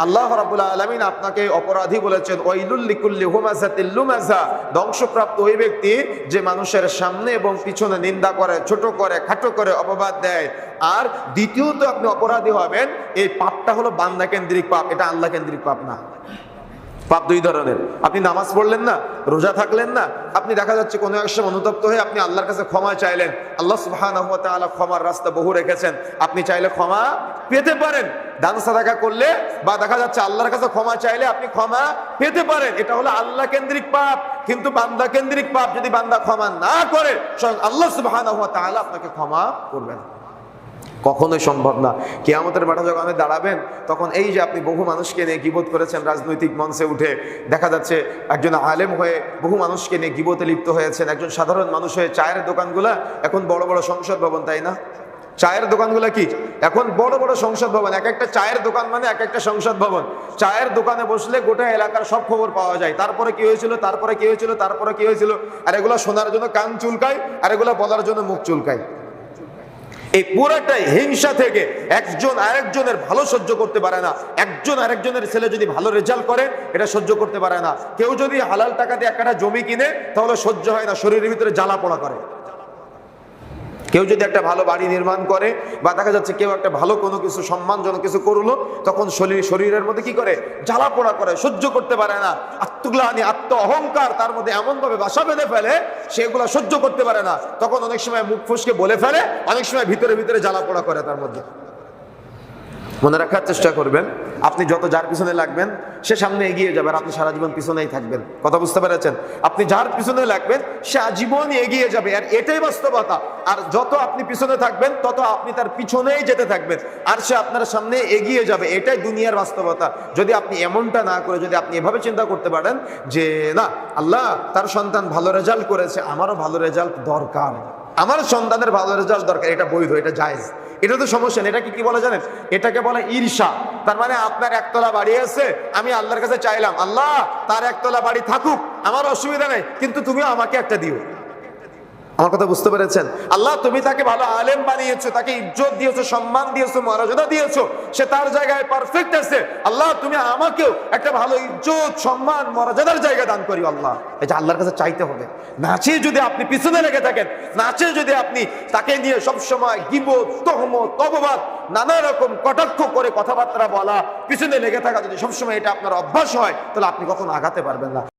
আল্লাহ রাব্বুল আলামিন আপনাকে অপরাধী বলেছেন, ওয়াইলুল লিকুল্লি হুমাযাতিল লুমাযা, ধ্বংসপ্রাপ্ত ওই ব্যক্তি যে মানুষের সামনে এবং পিছনে নিন্দা করে, ছোট করে, খাটো করে, অপবাদ দেয়। আর দ্বিতীয়ত আপনি অপরাধী হবেন, এই পাপটা হলো বান্দা কেন্দ্রিক পাপ, এটা আল্লাহ কেন্দ্রিক পাপ না। পাপ দুই ধরনের। আপনি নামাজ পড়লেন না, রোজা থাকলেন না, আপনি দেখা যাচ্ছে কোনো এক সময় অনুতপ্ত হয়ে আপনি আল্লাহর কাছে ক্ষমা চাইলেন, আল্লাহ সুবহানাহু ওয়া তাআলা ক্ষমার রাস্তা বহু রেখেছেন, আপনি চাইলে ক্ষমা পেতে পারেন। দান সাদাকা করলে বা দেখা যাচ্ছে আল্লাহর কাছে ক্ষমা চাইলে আপনি ক্ষমা পেতে পারেন, এটা হলো আল্লাহ কেন্দ্রিক পাপ। কিন্তু বান্দা কেন্দ্রিক পাপ যদি বান্দা ক্ষমা না করে, স্বয়ং আল্লাহ সুবহানাহু ওয়া তাআলা আপনাকে ক্ষমা করবেন, কখনোই সম্ভব না। কিয়ামতের মাঠে যখন আপনি দাঁড়াবেন, তখন এই যে আপনি বহু মানুষকে নিয়ে গীবত করেছেন, রাজনৈতিক মঞ্চে উঠে দেখা যাচ্ছে একজন আলেম হয়ে বহু মানুষকে নিয়ে গীবতে লিপ্ত হয়েছেন, একজন সাধারণ মানুষ হয়ে চায়ের দোকানগুলা এখন বড় বড় সংসদ ভবন, তাই না? চায়ের দোকানগুলা কি এখন বড় বড় সংসদ ভবন, এক একটা চায়ের দোকান মানে এক একটা সংসদ ভবন। চায়ের দোকানে বসলে গোটা এলাকার সব খবর পাওয়া যায়, তারপরে কি হয়েছিল, তারপরে কি হয়েছিল, তারপরে কি হয়েছিল। আর এগুলো শোনার জন্য কান চুলকায়, আর এগুলো বলার জন্য মুখ চুলকায়। এই পুরাটাই হিংসা থেকে, একজন আরেকজনের ভালো সহ্য করতে পারে না। একজন আরেকজনের ছেলে যদি ভালো রেজাল্ট করে, এটা সহ্য করতে পারে না। কেউ যদি হালাল টাকা দিয়ে একটা জমি কিনে, তাহলে সহ্য হয় না, শরীরের ভিতরে জ্বালা পোড়া করে। কেউ যদি একটা ভালো বাড়ি নির্মাণ করে, বা দেখা যাচ্ছে কেউ একটা ভালো কোনো কিছু সম্মানজনক কিছু করলো, তখন শরীরের মধ্যে কি করে, জ্বালা পোড়া করে, সহ্য করতে পারে না। আত্মগ্লানি, আত্ম অহংকার তার মধ্যে এমন ভাবে বাসা বেঁধে ফেলে, সেগুলো সহ্য করতে পারে না। তখন অনেক সময় মুখ ফুসকে বলে ফেলে, অনেক সময় ভিতরে ভিতরে জ্বালা পোড়া করে তার মধ্যে। মনে রাখার চেষ্টা করবেন, আপনি যত যার পিছনে লাগবেন, সে সামনে এগিয়ে যাবে, আর আপনি সারা জীবন পিছনেই থাকবেন। কথা বুঝতে পেরেছেন? আপনি যার পিছনে লাগবেন, সে আজীবন এগিয়ে যাবে, আর এটাই বাস্তবতা। আর যত আপনি পিছনে থাকবেন, তত আপনি তার পিছনেই যেতে থাকবেন, আর সে আপনার সামনে এগিয়ে যাবে। এটাই দুনিয়ার বাস্তবতা। যদি আপনি এমনটা না করে, যদি আপনি এভাবে চিন্তা করতে পারেন যে না, আল্লাহ তার সন্তান ভালো রেজাল্ট করেছে, আমারও ভালো রেজাল্ট দরকার, আমার সন্তানের ভালো রেজাল্ট দরকার, এটা বৈধ, এটা জায়েজ, এটা তো সমস্যা নেই। এটাকে কি বলে জানেন? এটাকে বলে ঈর্ষা। তার মানে আপনার একতলা বাড়ি আছে, আমি আল্লাহর কাছে চাইলাম, আল্লাহ তার একতলা বাড়ি থাকুক, আমার অসুবিধা নেই, কিন্তু তুমিও আমাকে একটা দিও। আমার কথা বুঝতে পেরেছেন? আল্লাহ তুমি তাকে ভালো আলেম বানিয়েছো, তাকে ইজ্জত দিয়েছো, সম্মান দিয়েছো, মর্যাদা দিয়েছো, সে তার জায়গায় পারফেক্ট আছে। আল্লাহ তুমি আমাকেও একটা ভালো ইজ্জত, সম্মান, মর্যাদার জায়গা দান করি আল্লাহ। এটা আল্লাহর কাছে চাইতে হবে। নাচে যদি আপনি পিছনে লেগে থাকেন, নাচে যদি আপনি তাকে নিয়ে সবসময় গীবত, তহমত, অপবাদ, নানা রকম কটাক্ষ করে কথাবার্তা বলা, পিছনে লেগে থাকা, যদি সবসময় এটা আপনার অভ্যাস হয়, তাহলে আপনি কখনো আগাতে পারবেন না।